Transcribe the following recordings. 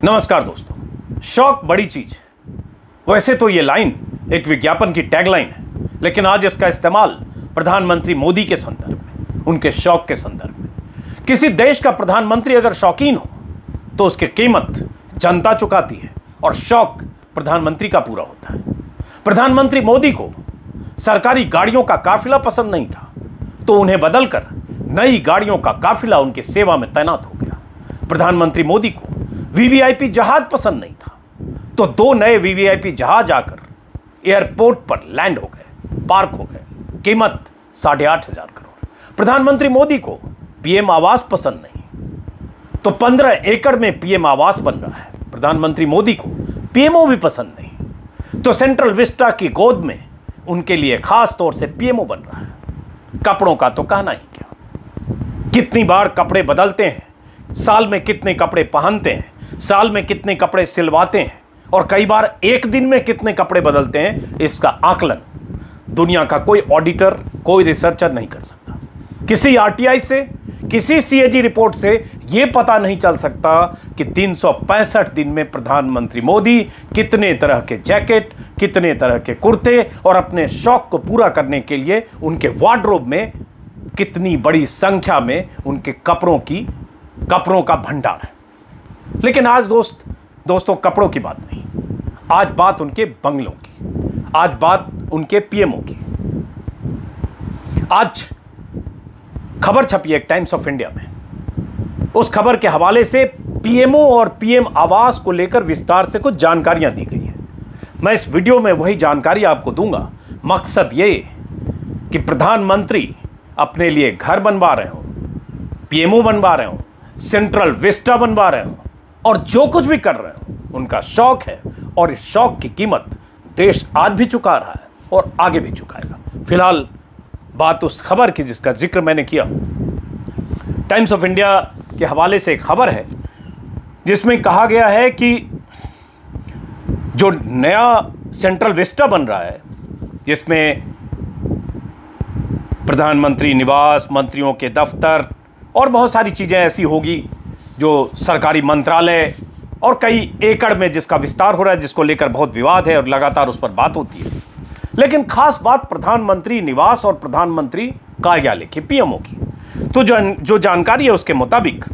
नमस्कार दोस्तों, शौक बड़ी चीज। वैसे तो ये लाइन एक विज्ञापन की टैगलाइन है, लेकिन आज इसका इस्तेमाल प्रधानमंत्री मोदी के संदर्भ में, उनके शौक के संदर्भ में। किसी देश का प्रधानमंत्री अगर शौकीन हो तो उसकी कीमत जनता चुकाती है और शौक प्रधानमंत्री का पूरा होता है। प्रधानमंत्री मोदी को सरकारी गाड़ियों का काफिला पसंद नहीं था, तो उन्हें बदलकर नई गाड़ियों का काफिला उनकी सेवा में तैनात हो गया। प्रधानमंत्री मोदी को वीवीआईपी जहाज पसंद नहीं था, तो 2 नए वीवीआईपी जहाज आकर एयरपोर्ट पर लैंड हो गए, पार्क हो गए। कीमत 8,500 करोड़। प्रधानमंत्री मोदी को पीएम आवास पसंद नहीं, तो 15 एकड़ में पीएम आवास बन रहा है। प्रधानमंत्री मोदी को पीएमओ भी पसंद नहीं, तो सेंट्रल विस्टा की गोद में उनके लिए खास तौर से पीएमओ बन रहा है। कपड़ों का तो कहना ही क्या, कितनी बार कपड़े बदलते हैं, साल में कितने कपड़े पहनते हैं, साल में कितने कपड़े सिलवाते हैं, और कई बार एक दिन में कितने कपड़े बदलते हैं, इसका आकलन दुनिया का कोई ऑडिटर, कोई रिसर्चर नहीं कर सकता। किसी आरटीआई से, किसी सीएजी रिपोर्ट से यह पता नहीं चल सकता कि 365 दिन में प्रधानमंत्री मोदी कितने तरह के जैकेट, कितने तरह के कुर्ते और अपने शौक को पूरा करने के लिए उनके वार्डरोब में कितनी बड़ी संख्या में उनके कपड़ों का भंडार है। लेकिन आज दोस्तों कपड़ों की बात नहीं, आज बात उनके बंगलों की, आज बात उनके पीएमओ की। आज खबर छपी है टाइम्स ऑफ इंडिया में। उस खबर के हवाले से पीएमओ और पीएम आवास को लेकर विस्तार से कुछ जानकारियां दी गई है। मैं इस वीडियो में वही जानकारी आपको दूंगा। मकसद ये कि प्रधानमंत्री अपने लिए घर बनवा रहे हो, पीएमओ बनवा रहे हो, सेंट्रल विस्टा बनवा रहे हो, और जो कुछ भी कर रहे हो उनका शौक है, और इस शौक की कीमत देश आज भी चुका रहा है और आगे भी चुकाएगा। फिलहाल बात उस खबर की जिसका जिक्र मैंने किया। टाइम्स ऑफ इंडिया के हवाले से एक खबर है जिसमें कहा गया है कि जो नया सेंट्रल विस्टा बन रहा है, जिसमें प्रधानमंत्री निवास, मंत्रियों के दफ्तर और बहुत सारी चीज़ें ऐसी होगी, जो सरकारी मंत्रालय और कई एकड़ में जिसका विस्तार हो रहा है, जिसको लेकर बहुत विवाद है और लगातार उस पर बात होती है। लेकिन खास बात प्रधानमंत्री निवास और प्रधानमंत्री कार्यालय की, पीएमओ की। तो जो जानकारी है उसके मुताबिक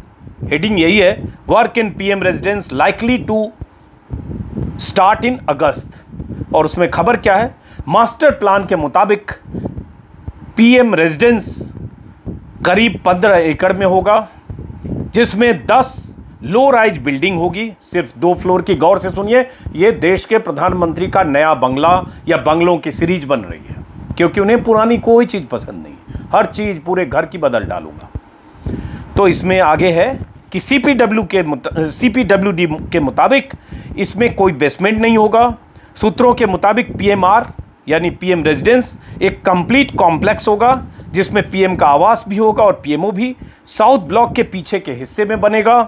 हेडिंग यही है, work in PM residence likely to start in August. और उसमें खबर क्या है, मास्टर प्लान के मुताबिक पीएम रेजिडेंस करीब 15 एकड़ में होगा, जिसमें 10 लो राइज बिल्डिंग होगी, सिर्फ 2 फ्लोर की। गौर से सुनिए, यह देश के प्रधानमंत्री का नया बंगला या बंगलों की सीरीज बन रही है, क्योंकि उन्हें पुरानी कोई चीज पसंद नहीं, हर चीज पूरे घर की बदल डालूंगा। तो इसमें आगे है कि सीपीडब्ल्यूडी के मुताबिक इसमें कोई बेसमेंट नहीं होगा। सूत्रों के मुताबिक पीएमआर यानी पीएम रेजिडेंस एक कंप्लीट कॉम्प्लेक्स होगा, जिसमें पीएम का आवास भी होगा और पीएमओ भी। साउथ ब्लॉक के पीछे के हिस्से में बनेगा।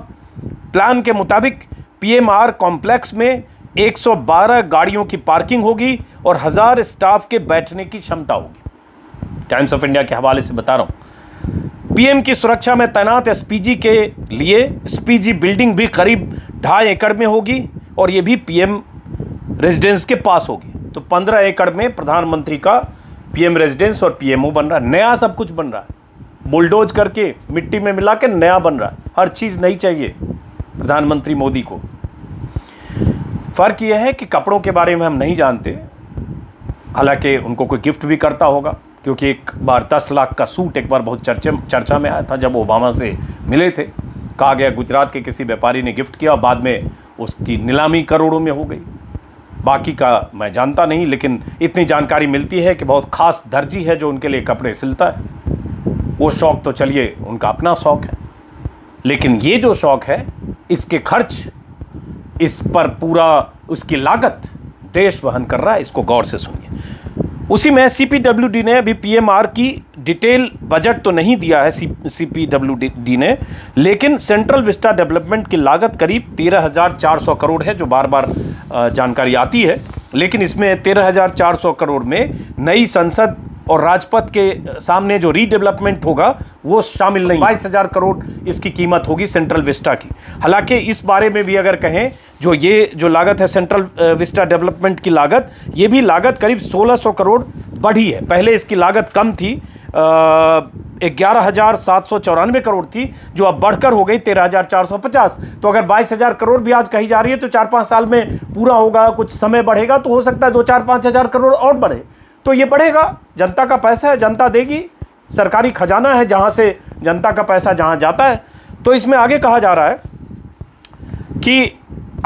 प्लान के मुताबिक पीएमआर कॉम्प्लेक्स में 112 गाड़ियों की पार्किंग होगी और 1000 स्टाफ के बैठने की क्षमता होगी। टाइम्स ऑफ इंडिया के हवाले से बता रहा हूं। पीएम की सुरक्षा में तैनात एसपीजी के लिए एसपीजी बिल्डिंग भी करीब 2.5 एकड़ में होगी, और ये भी पीएम रेजिडेंस के पास होगी। तो 15 एकड़ में प्रधानमंत्री का पीएम रेजिडेंस और पीएमओ बन रहा है। नया सब कुछ बन रहा है, बुलडोज करके मिट्टी में मिला के नया बन रहा है। हर चीज नई चाहिए प्रधानमंत्री मोदी को। फर्क यह है कि कपड़ों के बारे में हम नहीं जानते, हालांकि उनको कोई गिफ्ट भी करता होगा, क्योंकि एक बार 10 लाख का सूट एक बार बहुत चर्चा में आया था जब ओबामा से मिले थे। कहा गया गुजरात के किसी व्यापारी ने गिफ्ट किया, बाद में उसकी नीलामी करोड़ों में हो गई। बाकी का मैं जानता नहीं, लेकिन इतनी जानकारी मिलती है कि बहुत खास दर्जी है जो उनके लिए कपड़े सिलता है। वो शौक तो चलिए उनका अपना शौक है, लेकिन ये जो शौक है इसके खर्च, इस पर पूरा उसकी लागत देश वहन कर रहा है। इसको गौर से सुनिए। उसी में सीपीडब्ल्यूडी ने अभी पीएमआर की डिटेल बजट तो नहीं दिया है सीपीडब्ल्यूडी ने, लेकिन सेंट्रल विस्टा डेवलपमेंट की लागत करीब 13,400 करोड़ है, जो बार बार जानकारी आती है। लेकिन इसमें 13,400 करोड़ में नई संसद और राजपथ के सामने जो रीडेवलपमेंट होगा वो शामिल नहीं। 22,000 करोड़ इसकी कीमत होगी सेंट्रल विस्टा की। हालांकि इस बारे में भी अगर कहें, जो लागत है सेंट्रल विस्टा डेवलपमेंट की लागत, ये भी लागत करीब 1,600 करोड़ बढ़ी है। पहले इसकी लागत कम थी, 11,794 करोड़ थी, जो अब बढ़कर हो गई 13,450। तो अगर 22,000 करोड़ भी आज कही जा रही है तो 4-5 साल में पूरा होगा, कुछ समय बढ़ेगा तो हो सकता है 2-4-5 हज़ार करोड़ और बढ़े। तो ये बढ़ेगा, जनता का पैसा है, जनता देगी, सरकारी खजाना है जहाँ से जनता का पैसा जहाँ जाता है। तो इसमें आगे कहा जा रहा है कि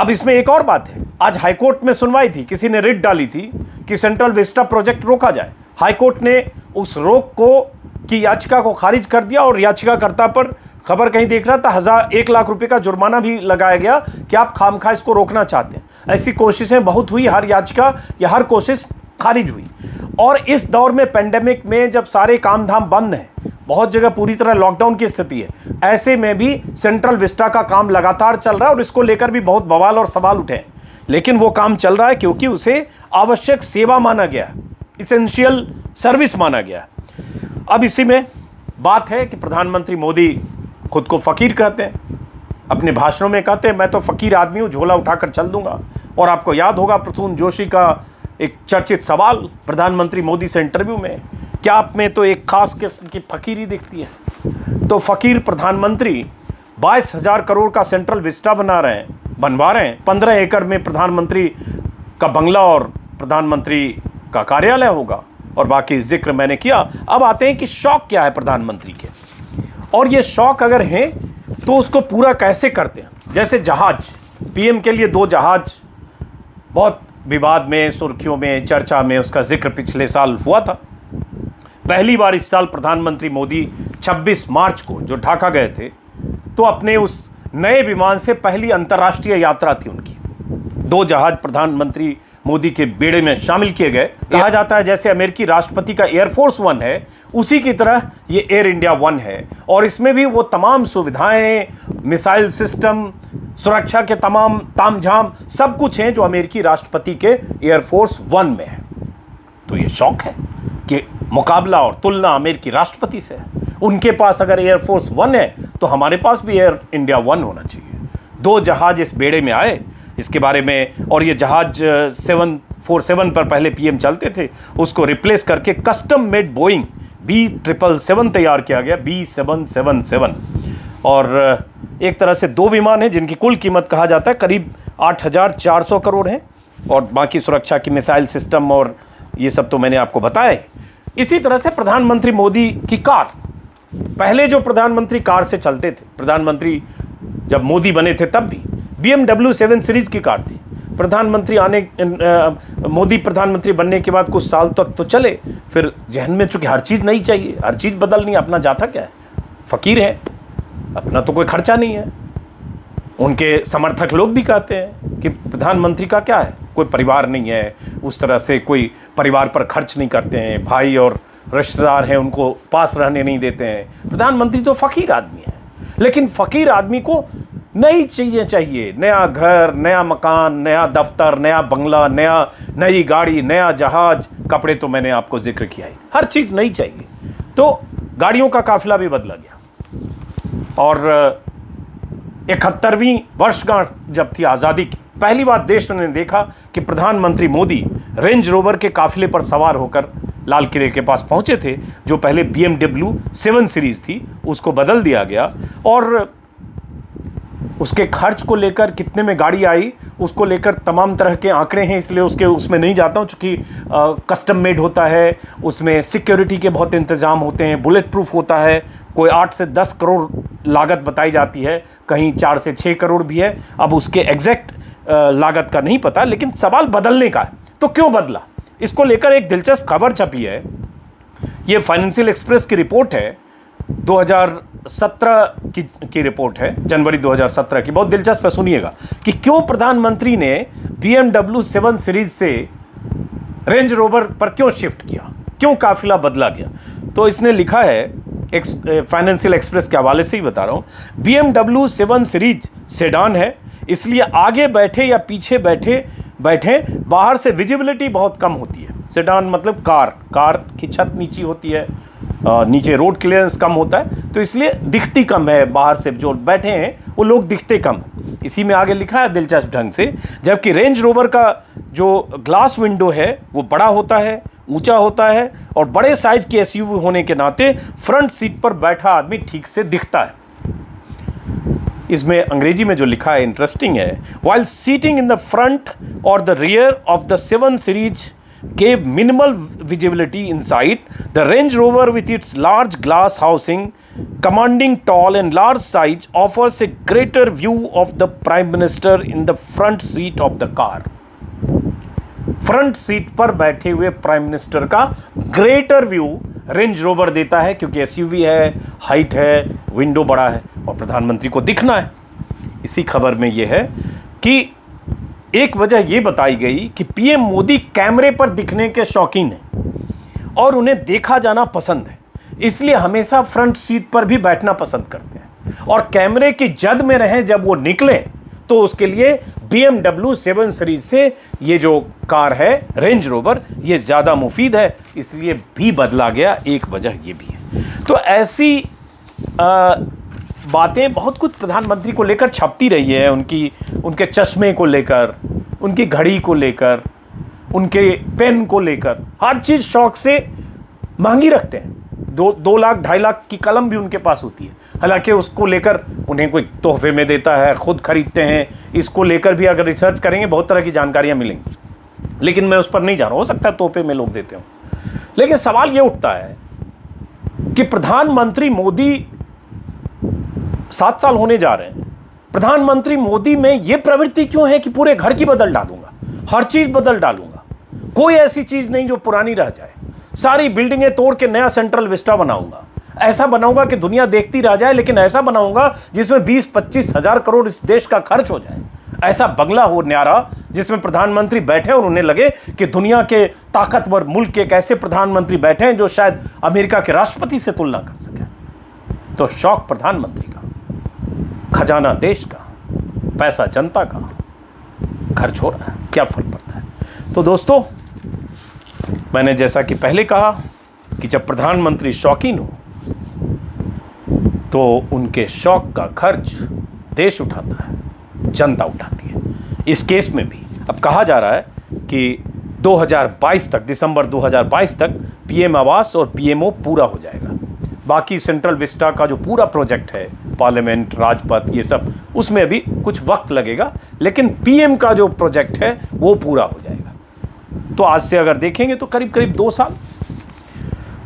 अब इसमें एक और बात है, आज हाईकोर्ट में सुनवाई थी, किसी ने रिट डाली थी कि सेंट्रल विस्टा प्रोजेक्ट रोका जाए। हाईकोर्ट ने उस रोक को की याचिका को खारिज कर दिया और याचिकाकर्ता पर खबर कहीं देख रहा था 1 लाख रुपए का जुर्माना भी लगाया गया कि आप खामखा इसको रोकना चाहते हैं। ऐसी कोशिशें बहुत हुई, हर याचिका या हर कोशिश खारिज हुई। और इस दौर में, पेंडेमिक में, जब सारे काम धाम बंद हैं, बहुत जगह पूरी तरह लॉकडाउन की स्थिति है, ऐसे में भी सेंट्रल विस्टा का काम लगातार चल रहा है और इसको लेकर भी बहुत बवाल और सवाल उठे हैं। लेकिन वो काम चल रहा है क्योंकि उसे आवश्यक सेवा माना गया, इसेंशियल सर्विस माना गया। अब इसी में बात है कि प्रधानमंत्री मोदी खुद को फ़कीर कहते हैं, अपने भाषणों में कहते हैं मैं तो फ़कीर आदमी हूँ, झोला उठाकर चल दूंगा। और आपको याद होगा प्रसून जोशी का एक चर्चित सवाल प्रधानमंत्री मोदी से इंटरव्यू में, क्या आप में तो एक खास किस्म की फ़कीरी दिखती है। तो फ़कीर प्रधानमंत्री 22,000 करोड़ का सेंट्रल विस्टा बनवा रहे हैं। 15 एकड़ में प्रधानमंत्री का बंगला और प्रधानमंत्री का कार्यालय होगा, और बाकी जिक्र मैंने किया। अब आते हैं कि शौक क्या है प्रधानमंत्री के, और ये शौक अगर हैं तो उसको पूरा कैसे करते हैं। जैसे जहाज, पीएम के लिए 2 जहाज बहुत विवाद में, सुर्खियों में, चर्चा में, उसका जिक्र पिछले साल हुआ था। पहली बार इस साल प्रधानमंत्री मोदी 26 मार्च को जो ढाका गए थे, तो अपने उस नए विमान से पहली अंतर्राष्ट्रीय यात्रा थी उनकी। 2 जहाज प्रधानमंत्री मोदी के बेड़े में शामिल किए गए। कहा जाता है जैसे अमेरिकी राष्ट्रपति का एयरफोर्स 1 है, उसी की तरह ये एयर इंडिया 1 है। और इसमें भी वो तमाम सुविधाएं, मिसाइल सिस्टम, सुरक्षा के तमाम तामझाम सब कुछ हैं जो अमेरिकी राष्ट्रपति के एयरफोर्स 1 में है। तो ये शौक है कि मुकाबला और तुलना अमेरिकी राष्ट्रपति से है। उनके पास अगर एयरफोर्स 1 है तो हमारे पास भी एयर इंडिया 1 होना चाहिए। 2 जहाज इस बेड़े में आए, इसके बारे में, और ये जहाज 747 पर पहले पीएम चलते थे, उसको रिप्लेस करके कस्टम मेड बोइंग B777 तैयार किया गया, B777। और एक तरह से 2 विमान हैं जिनकी कुल कीमत कहा जाता है करीब 8,400 करोड़ है, और बाकी सुरक्षा की मिसाइल सिस्टम और ये सब तो मैंने आपको बताया। इसी तरह से प्रधानमंत्री मोदी की कार, पहले जो प्रधानमंत्री कार से चलते थे, प्रधानमंत्री जब मोदी बने थे तब भी BMW 7 सीरीज की कार थी। मोदी प्रधानमंत्री बनने के बाद कुछ साल तक तो चले, फिर जहन में चूंकि हर चीज़ नहीं चाहिए, हर चीज़ बदलनी, अपना जाता क्या है, फ़कीर है, अपना तो कोई खर्चा नहीं है। उनके समर्थक लोग भी कहते हैं कि प्रधानमंत्री का क्या है, कोई परिवार नहीं है, उस तरह से कोई परिवार पर खर्च नहीं करते हैं, भाई और रिश्तेदार हैं उनको पास रहने नहीं देते हैं। प्रधानमंत्री तो फ़कीर आदमी है। लेकिन फ़कीर आदमी को नई चीज़ें चाहिए, नया घर, नया मकान, नया दफ्तर, नया बंगला, नई गाड़ी, नया जहाज, कपड़े तो मैंने आपको जिक्र किया ही, हर चीज़ नई चाहिए। तो गाड़ियों का काफिला भी बदला गया। और 71वीं वर्षगांठ जब थी आज़ादी की, पहली बार देश ने देखा कि प्रधानमंत्री मोदी रेंज रोवर के काफिले पर सवार होकर लाल किले के पास पहुंचे थे। जो पहले BMW 7 सीरीज थी उसको बदल दिया गया, और उसके खर्च को लेकर, कितने में गाड़ी आई उसको लेकर तमाम तरह के आंकड़े हैं, इसलिए उसमें नहीं जाता हूँ, चूँकि कस्टम मेड होता है, उसमें सिक्योरिटी के बहुत इंतज़ाम होते हैं, बुलेट प्रूफ होता है। कोई 8 से 10 करोड़ लागत बताई जाती है, कहीं 4 से 6 करोड़ भी है। अब उसके एग्जैक्ट लागत का नहीं पता, लेकिन सवाल बदलने का है। तो क्यों बदला, इसको लेकर एक दिलचस्प खबर छपी है। ये फाइनेंशियल एक्सप्रेस की रिपोर्ट है, 2017 की रिपोर्ट है, जनवरी 2017 की। बहुत दिलचस्प है, सुनिएगा कि क्यों प्रधानमंत्री ने BMW 7 सीरीज से रेंज रोवर पर क्यों शिफ्ट किया, क्यों काफिला बदला गया। तो इसने लिखा है, फाइनेंशियल एक्सप्रेस के हवाले से ही बता रहा हूँ, BMW 7 सीरीज सेडान है, इसलिए आगे बैठे या पीछे बैठे बाहर से विजिबिलिटी बहुत कम होती है। सेडान मतलब कार की छत नीची होती है, नीचे रोड क्लियरेंस कम होता है, तो इसलिए दिखती कम है, बाहर से जो बैठे हैं वो लोग दिखते कम। इसी में आगे लिखा है दिलचस्प ढंग से, जबकि रेंज रोवर का जो ग्लास विंडो है वो बड़ा होता है, ऊंचा होता है, और बड़े साइज की एसयूवी होने के नाते फ्रंट सीट पर बैठा आदमी ठीक से दिखता है। इसमें अंग्रेजी में जो लिखा है इंटरेस्टिंग है, while sitting in the front और the rear of the 7 series gave minimal visibility inside, the Range Rover with its large glass housing commanding tall and large size offers a greater view of the Prime Minister in the front seat of the car. Front seat पर बैठे हुए prime minister का greater view range rover देता है, क्योंकि SUV है, height है, window बड़ा है और प्रधानमंत्री को दिखना है। इसी खबर में यह है कि एक वजह यह बताई गई कि पीएम मोदी कैमरे पर दिखने के शौकीन हैं और उन्हें देखा जाना पसंद है, इसलिए हमेशा फ्रंट सीट पर भी बैठना पसंद करते हैं, और कैमरे की जद में रहें जब वो निकले तो उसके लिए BMW 7 सीरीज से ये जो कार है रेंज रोवर, ये ज़्यादा मुफीद है, इसलिए भी बदला गया। एक वजह ये भी है। तो ऐसी बातें बहुत कुछ प्रधानमंत्री को लेकर छपती रही है, उनके चश्मे को लेकर, उनकी घड़ी को लेकर, उनके पेन को लेकर, हर चीज़ शौक से महंगी रखते हैं। 2 लाख 2.5 लाख की कलम भी उनके पास होती है, हालांकि उसको लेकर उन्हें कोई तोहफे में देता है, खुद खरीदते हैं। इसको लेकर भी अगर रिसर्च करेंगे बहुत तरह की जानकारियाँ मिलेंगी, लेकिन मैं उस पर नहीं जा रहा हूँ, हो सकता है तोहफे में लोग देते हों। लेकिन सवाल ये उठता है कि प्रधानमंत्री मोदी 7 साल होने जा रहे हैं, प्रधानमंत्री मोदी में ये प्रवृत्ति क्यों है कि पूरे घर की बदल डालूंगा, हर चीज़ बदल डालूंगा, कोई ऐसी चीज़ नहीं जो पुरानी रह जाए, सारी बिल्डिंगें तोड़ के नया सेंट्रल विस्टा बनाऊंगा, ऐसा बनाऊंगा कि दुनिया देखती रह जाए, लेकिन ऐसा बनाऊंगा जिसमें 20-25 हज़ार करोड़ इस देश का खर्च हो जाए, ऐसा बंगला हो न्यारा जिसमें प्रधानमंत्री बैठे और उन्हें लगे कि दुनिया के ताकतवर मुल्क के एक ऐसे प्रधानमंत्री बैठे हैं जो शायद अमेरिका के राष्ट्रपति से तुलना कर सके। तो शौक प्रधानमंत्री का, खजाना देश का, पैसा जनता का खर्च हो रहा है, क्या फर्क पड़ता है। तो दोस्तों, मैंने जैसा कि पहले कहा कि जब प्रधानमंत्री शौकीन हो तो उनके शौक का खर्च देश उठाता है, जनता उठाती है। इस केस में भी अब कहा जा रहा है कि 2022 तक, दिसंबर 2022 तक पीएम आवास और पीएमओ पूरा हो जाएगा। बाकी सेंट्रल विस्टा का जो पूरा प्रोजेक्ट है, पार्लियामेंट, राजपथ, ये सब, उसमें अभी कुछ वक्त लगेगा, लेकिन पीएम का जो प्रोजेक्ट है वो पूरा हो जाएगा। तो आज से अगर देखेंगे तो करीब करीब 2 साल।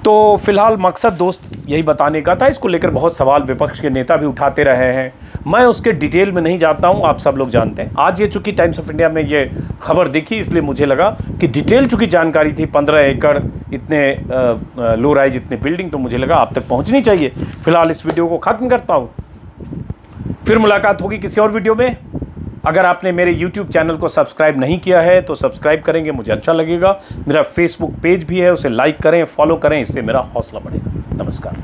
तो फिलहाल मकसद दोस्त यही बताने का था। इसको लेकर बहुत सवाल विपक्ष के नेता भी उठाते रहे हैं, मैं उसके डिटेल में नहीं जाता हूं, आप सब लोग जानते हैं। आज ये चूंकि टाइम्स ऑफ इंडिया में ये खबर दिखी, इसलिए मुझे लगा कि डिटेल चूंकि जानकारी थी, 15 एकड़, इतने लो राइज, इतने बिल्डिंग, तो मुझे लगा आप तक पहुंचनी चाहिए। फिलहाल इस वीडियो को ख़त्म करता हूँ, फिर मुलाकात होगी किसी और वीडियो में। अगर आपने मेरे YouTube चैनल को सब्सक्राइब नहीं किया है तो सब्सक्राइब करेंगे, मुझे अच्छा लगेगा। मेरा फेसबुक पेज भी है, उसे लाइक करें, फॉलो करें, इससे मेरा हौसला बढ़ेगा। नमस्कार।